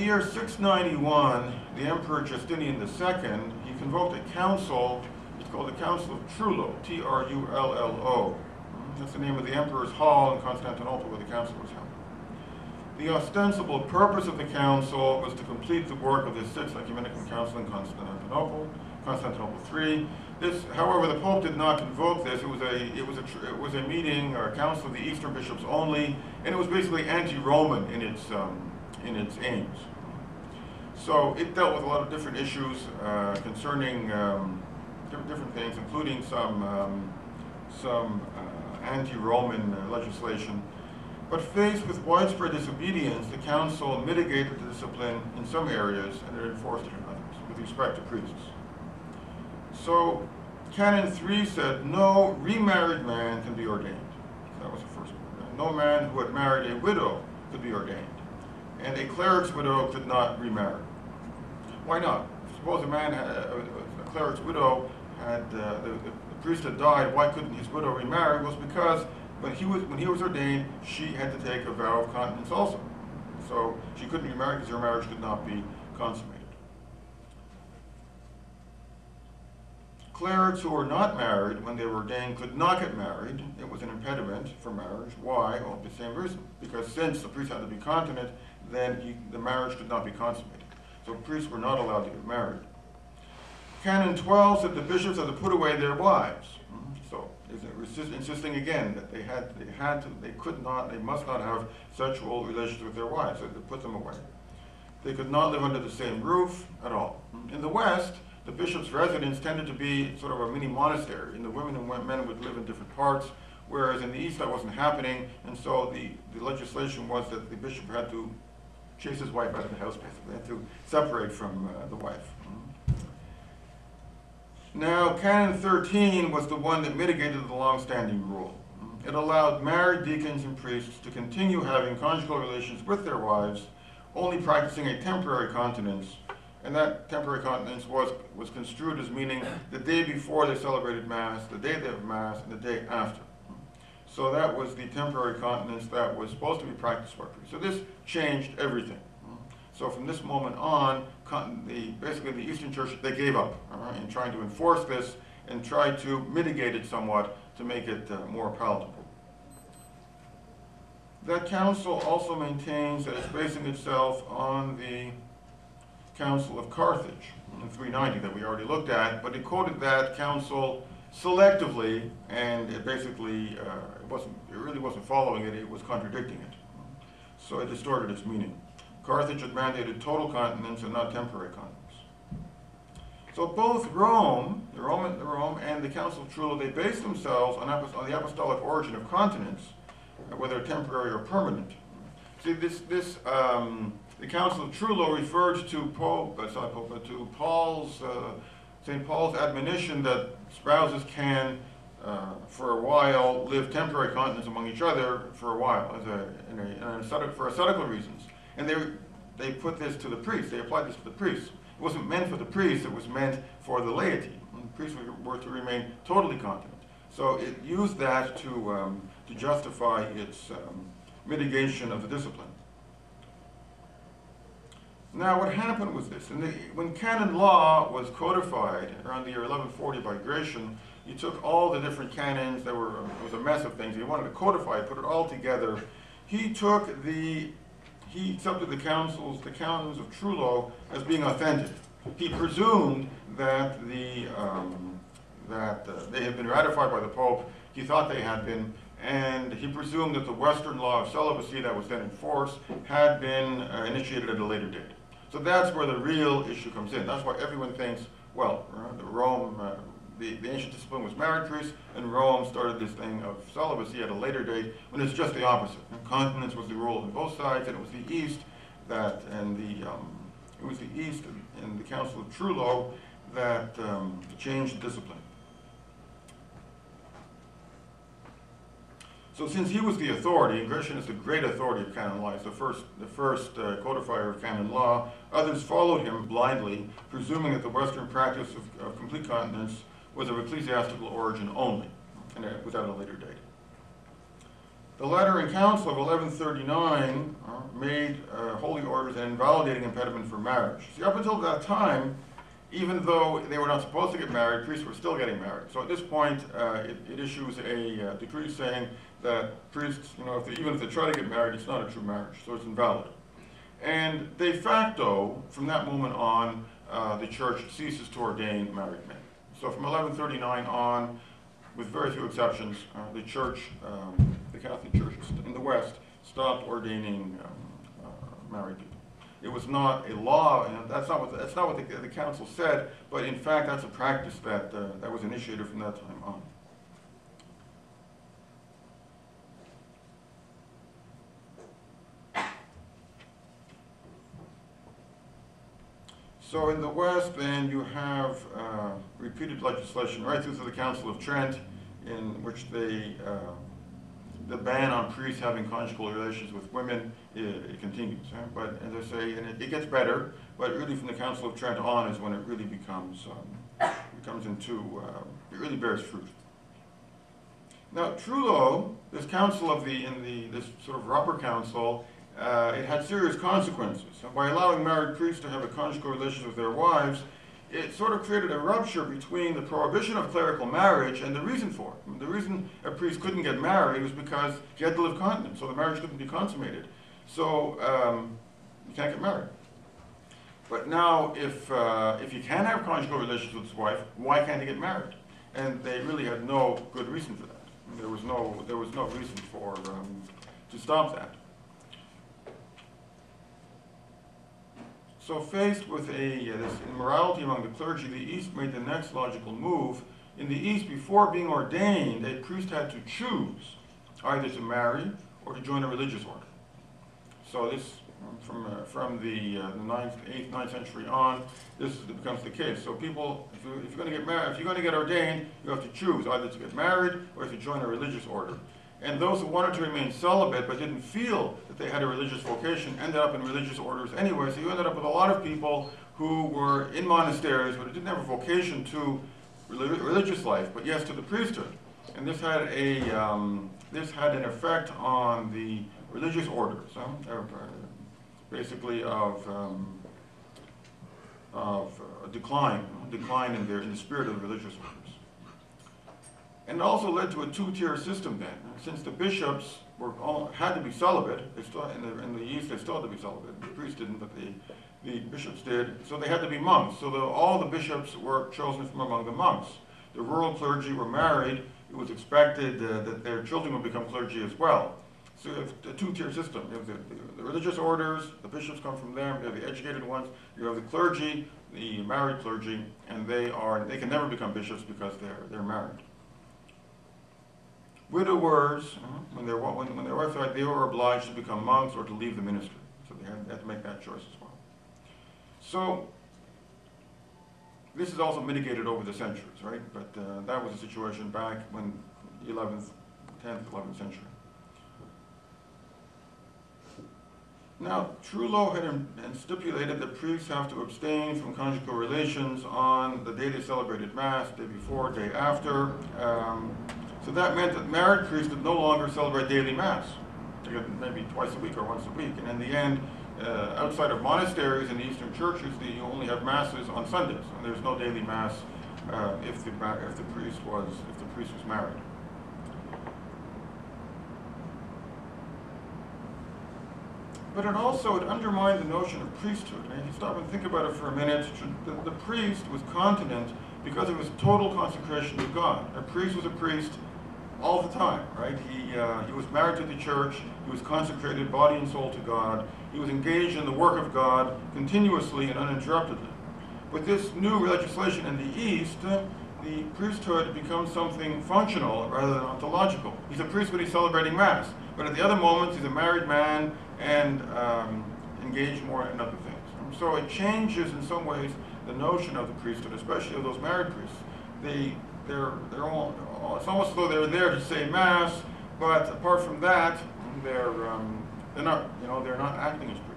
year 691, the Emperor Justinian II, he convoked a council. It's called the Council of Trullo, Trullo. That's the name of the Emperor's Hall in Constantinople where the council was held. The ostensible purpose of the council was to complete the work of the Sixth Ecumenical Council in Constantinople III. This, however, the Pope did not convoke this. It was a meeting or a council of the Eastern bishops only, and it was basically anti-Roman in its aims. So it dealt with a lot of different issues concerning different things, including some anti-Roman legislation. But faced with widespread disobedience, the council mitigated the discipline in some areas and it enforced it in others with respect to priests. So Canon 3 said no remarried man can be ordained. That was the first one. No man who had married a widow could be ordained. And a cleric's widow could not remarry. Why not? Suppose a man, a cleric's widow, had the priest had died. Why couldn't his widow remarry? It was because when he was ordained, she had to take a vow of continence also. So she couldn't remarry because her marriage could not be consummated. Clerics who were not married when they were ordained could not get married. It was an impediment for marriage. Why? Well, the same reason. Because since the priest had to be continent, then the marriage could not be consummated. So priests were not allowed to get married. Canon 12 said the bishops had to put away their wives. So insisting again that they must not have sexual relations with their wives. So they put them away. They could not live under the same roof at all. In the West, the bishop's residence tended to be sort of a mini monastery, and the women and men would live in different parts, whereas in the East that wasn't happening, and so the legislation was that the bishop had to chase his wife out of the house, basically, had to separate from the wife. Now, Canon 13 was the one that mitigated the long-standing rule. It allowed married deacons and priests to continue having conjugal relations with their wives, only practicing a temporary continence, and that temporary continence was construed as meaning the day before they celebrated Mass, the day of Mass, and the day after. So that was the temporary continence that was supposed to be practiced by priests. So this changed everything. So from this moment on, basically the Eastern Church, they gave up in trying to enforce this and tried to mitigate it somewhat to make it more palatable. That council also maintains that it's basing itself on the Council of Carthage in 390 that we already looked at, but it quoted that council selectively, and it basically, it really wasn't following it, it was contradicting it. So it distorted its meaning. Carthage had mandated total continence and not temporary continence. So both Rome and the Council of Trullo, they based themselves on the apostolic origin of continence, whether temporary or permanent. See, the Council of Trullo referred to St. Paul's admonition that spouses can, for a while, live temporary continence among each other for a while, for ascetical reasons. And they put this to the priests. They applied this to the priests. It wasn't meant for the priests. It was meant for the laity. And the priests were to remain totally continent. So it used that to justify its mitigation of the discipline. Now, what happened was this. When canon law was codified around the year 1140 by Gratian, he took all the different canons. It was a mess of things. He wanted to codify it, put it all together. He accepted the canons of Trullo as being authentic. He presumed that they had been ratified by the Pope. He thought they had been, and he presumed that the Western law of celibacy that was then in force had been initiated at a later date. So that's where the real issue comes in. That's why everyone thinks, well, the ancient discipline was married priests, and Rome started this thing of celibacy at a later date, when it's just the opposite. And continence was the rule on both sides, and it was the East and the Council of Trullo that changed the discipline. So since he was the authority, and Gratian is the great authority of canon law, he's the first codifier of canon law, others followed him blindly, presuming that the Western practice of complete continence was of ecclesiastical origin only, and it was at a later date. The letter in council of 1139 made holy orders an invalidating impediment for marriage. See, up until that time, even though they were not supposed to get married, priests were still getting married. So at this point, it issues a decree saying that priests, even if they try to get married, it's not a true marriage, so it's invalid. And de facto, from that moment on, the church ceases to ordain married men. So from 1139 on, with very few exceptions, the church, the Catholic Church in the West, stopped ordaining married people. It was not a law, and that's not what the council said, but in fact that's a practice that was initiated from that time on. So in the West, then, you have repeated legislation right through to the Council of Trent, in which the ban on priests having conjugal relations with women, it continues. But as I say, and it gets better, but really from the Council of Trent on is when it really becomes it really bears fruit. Now, Trullo, this council of this sort of rubber council, it had serious consequences. And by allowing married priests to have a conjugal relations with their wives, it sort of created a rupture between the prohibition of clerical marriage and the reason for it. I mean, the reason a priest couldn't get married was because he had to live continent, so the marriage couldn't be consummated. So you can't get married. But now, if you can have conjugal relations with his wife, why can't he get married? And they really had no good reason for that. I mean, there was no reason for to stop that. So faced with this immorality among the clergy, the East made the next logical move. In the East, before being ordained, a priest had to choose either to marry or to join a religious order. So this, from the 9th, 8th, 9th century on, this becomes the case. So people, if you're going to get married, if you're going to get ordained, you have to choose either to get married or to join a religious order. And those who wanted to remain celibate but didn't feel that they had a religious vocation ended up in religious orders anyway. So you ended up with a lot of people who were in monasteries but didn't have a vocation to religious life, but yes, to the priesthood. And this had an effect on the religious orders, basically of decline in the spirit of the religious orders. And it also led to a two-tier system then. Since the bishops had to be celibate, in the East they still had to be celibate. The priests didn't, but the bishops did. So they had to be monks. So all the bishops were chosen from among the monks. The rural clergy were married. It was expected that their children would become clergy as well. So you have a two-tier system. You have the religious orders, the bishops come from them, you have the educated ones, you have the clergy, the married clergy, and they can never become bishops because they're married. Widowers, when their wives died, they were obliged to become monks or to leave the ministry. So they had to make that choice as well. So this is also mitigated over the centuries, right? But that was the situation back when 10th, 11th century. Now, Trullo had stipulated that priests have to abstain from conjugal relations on the day they celebrated Mass, day before, day after. So that meant that married priests could no longer celebrate daily Mass, maybe twice a week or once a week. And in the end, outside of monasteries and Eastern churches, you only have Masses on Sundays, and there's no daily Mass if the priest was married. But it also undermined the notion of priesthood. And if you stop and think about it for a minute, the priest was continent because of his total consecration to God. A priest was a priest all the time, right? He was married to the church, he was consecrated body and soul to God, he was engaged in the work of God continuously and uninterruptedly. With this new legislation in the East, the priesthood becomes something functional rather than ontological. He's a priest when he's celebrating Mass, but at the other moments he's a married man and engaged more in other things. So it changes in some ways the notion of the priesthood, especially of those married priests. It's almost as though they're there to say Mass, but apart from that, they're not acting as priests.